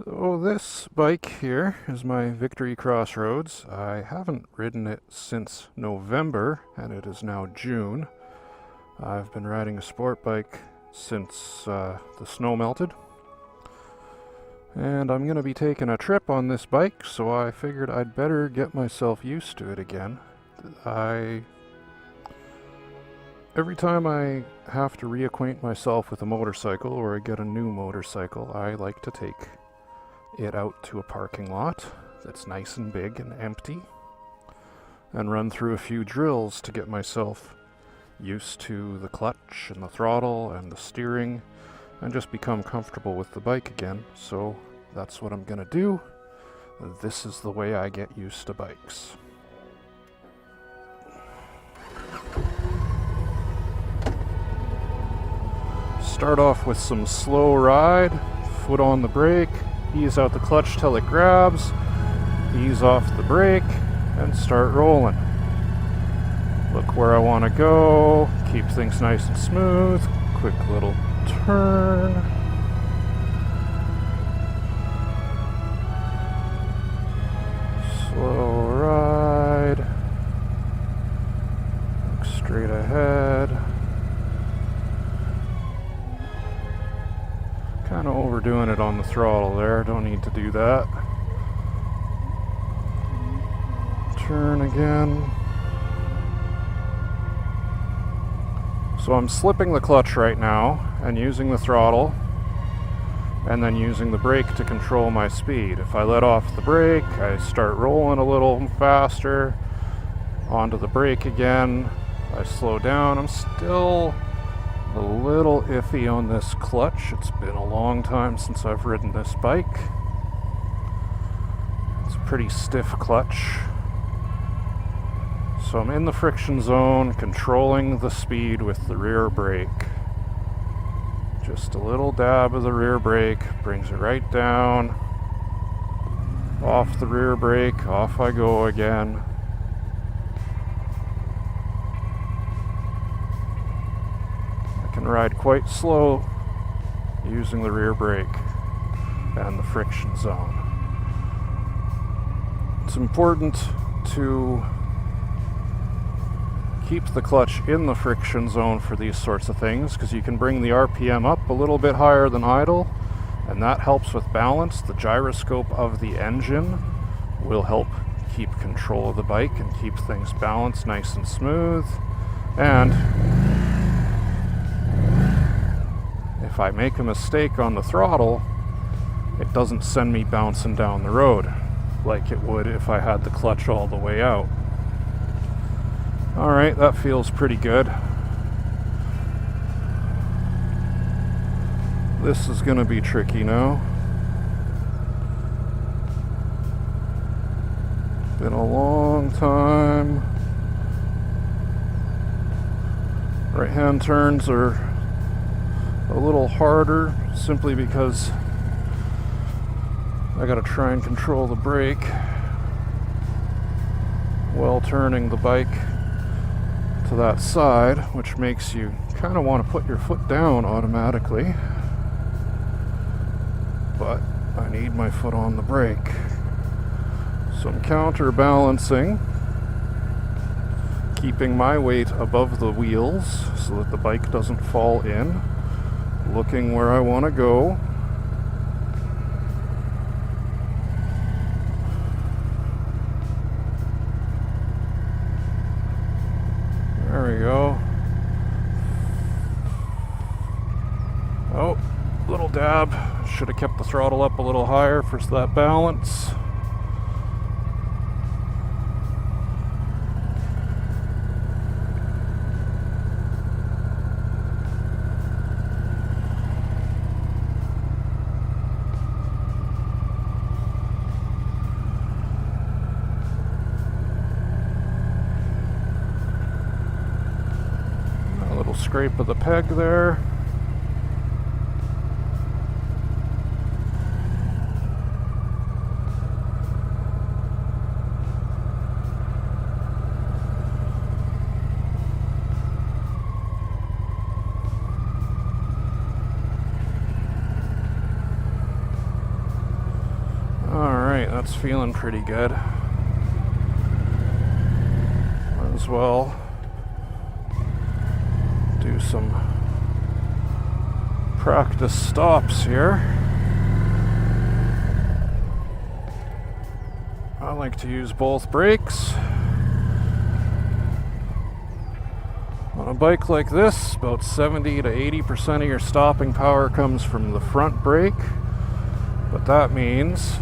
So this bike here is my Victory Crossroads. I haven't ridden it since November, and it is now June. I've been riding a sport bike since the snow melted. And I'm going to be taking a trip on this bike, so I figured I'd better get myself used to it again. Every time I have to reacquaint myself with a motorcycle or I get a new motorcycle, I like to take it out to a parking lot that's nice and big and empty and run through a few drills to get myself used to the clutch and the throttle and the steering and just become comfortable with the bike again. So that's what I'm gonna do. This is the way I get used to bikes. Start off with some slow ride, foot on the brake, ease out the clutch till it grabs, ease off the brake, and start rolling. Look where I want to go, keep things nice and smooth, quick little turn. Slow ride, look straight ahead. Kind of overdoing it on the throttle there, don't need to do that. Turn again. So I'm slipping the clutch right now and using the throttle and then using the brake to control my speed. If I let off the brake, I start rolling a little faster, onto the brake again. I slow down, I'm still a little iffy on this clutch. It's been a long time since I've ridden this bike. It's a pretty stiff clutch. So I'm in the friction zone, controlling the speed with the rear brake. Just a little dab of the rear brake brings it right down. Off the rear brake, off I go again. Ride quite slow using the rear brake and the friction zone. It's important to keep the clutch in the friction zone for these sorts of things because you can bring the RPM up a little bit higher than idle, and that helps with balance. The gyroscope of the engine will help keep control of the bike and keep things balanced nice and smooth. And if I make a mistake on the throttle, it doesn't send me bouncing down the road like it would if I had the clutch all the way out. Alright, that feels pretty good. This is going to be tricky now. Been a long time. Right hand turns are a little harder simply because I gotta try and control the brake while turning the bike to that side, which makes you kind of want to put your foot down automatically. But I need my foot on the brake. So I'm counterbalancing, keeping my weight above the wheels so that the bike doesn't fall in. Looking where I want to go. There we go. Oh, little dab. Should have kept the throttle up a little higher for that balance. Scrape of the peg there. Alright, that's feeling pretty good. Might as well do some practice stops here. I like to use both brakes. On a bike like this, about 70 to 80% of your stopping power comes from the front brake, but that means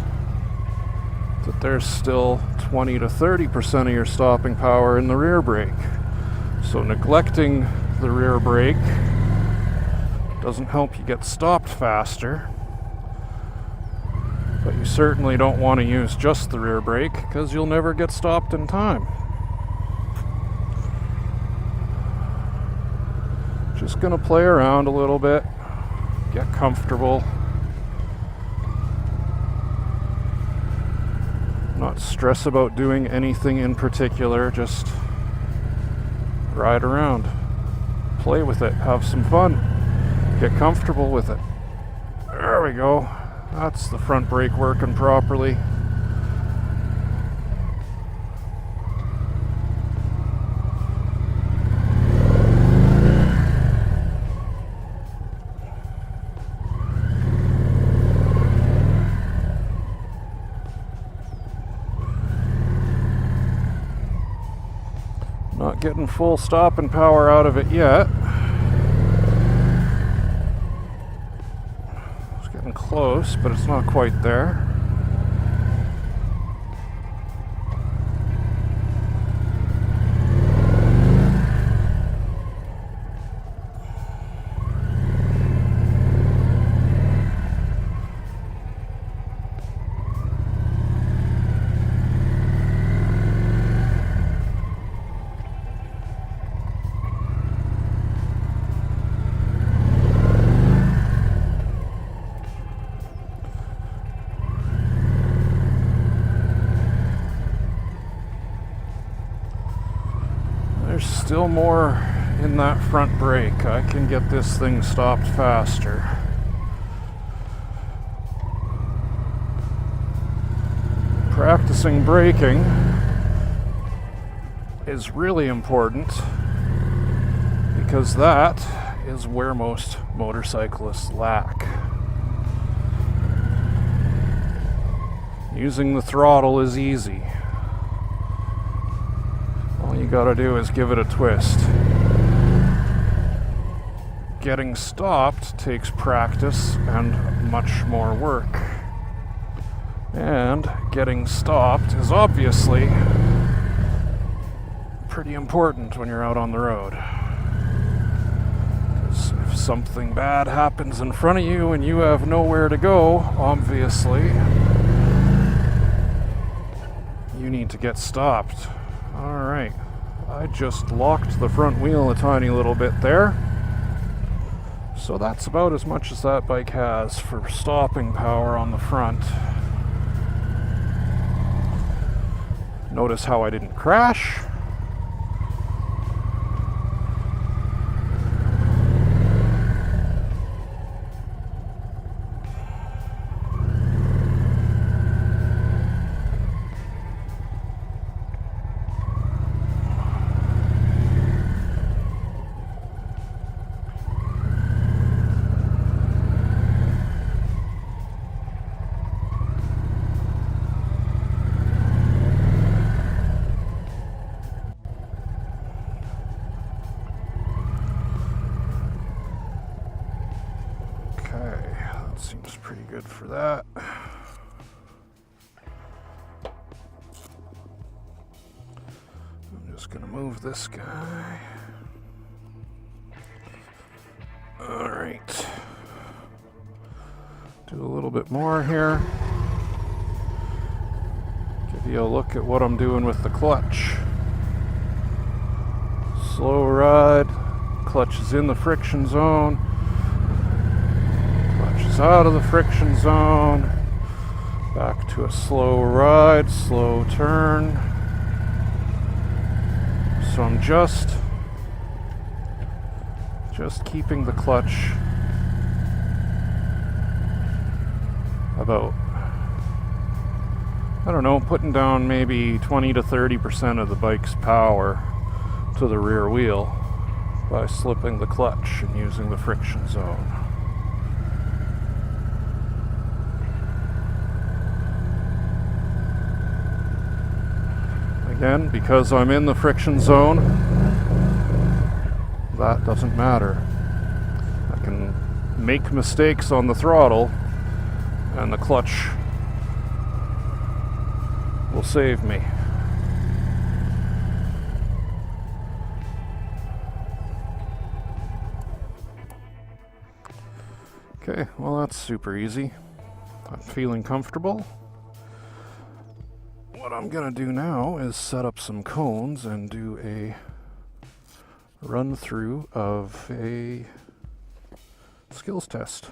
that there's still 20 to 30% of your stopping power in the rear brake. So neglecting the rear brake doesn't help you get stopped faster, but you certainly don't want to use just the rear brake because you'll never get stopped in time. Just gonna play around a little bit, get comfortable. Not stress about doing anything in particular, just ride around. Play with it, have some fun, get comfortable with it. There we go. That's the front brake working properly. Not getting full stopping power out of it yet. It's getting close, but it's not quite there. There's still more in that front brake. I can get this thing stopped faster. Practicing braking is really important because that is where most motorcyclists lack. Using the throttle is easy. All you gotta do is give it a twist. Getting stopped takes practice and much more work. And getting stopped is obviously pretty important when you're out on the road. Because if something bad happens in front of you and you have nowhere to go, obviously, you need to get stopped. Alright, I just locked the front wheel a tiny little bit there. So that's about as much as that bike has for stopping power on the front. Notice how I didn't crash. Seems pretty good for that. I'm just gonna move this guy. All right. Do a little bit more here. Give you a look at what I'm doing with the clutch. Slow ride. Clutch is in the friction zone. Out of the friction zone, back to a slow ride, slow turn. So I'm just keeping the clutch about I don't know, putting down maybe 20 to 30% of the bike's power to the rear wheel by slipping the clutch and using the friction zone. Again, because I'm in the friction zone, that doesn't matter. I can make mistakes on the throttle, and the clutch will save me. Okay, well that's super easy. I'm feeling comfortable. What I'm gonna do now is set up some cones and do a run through of a skills test.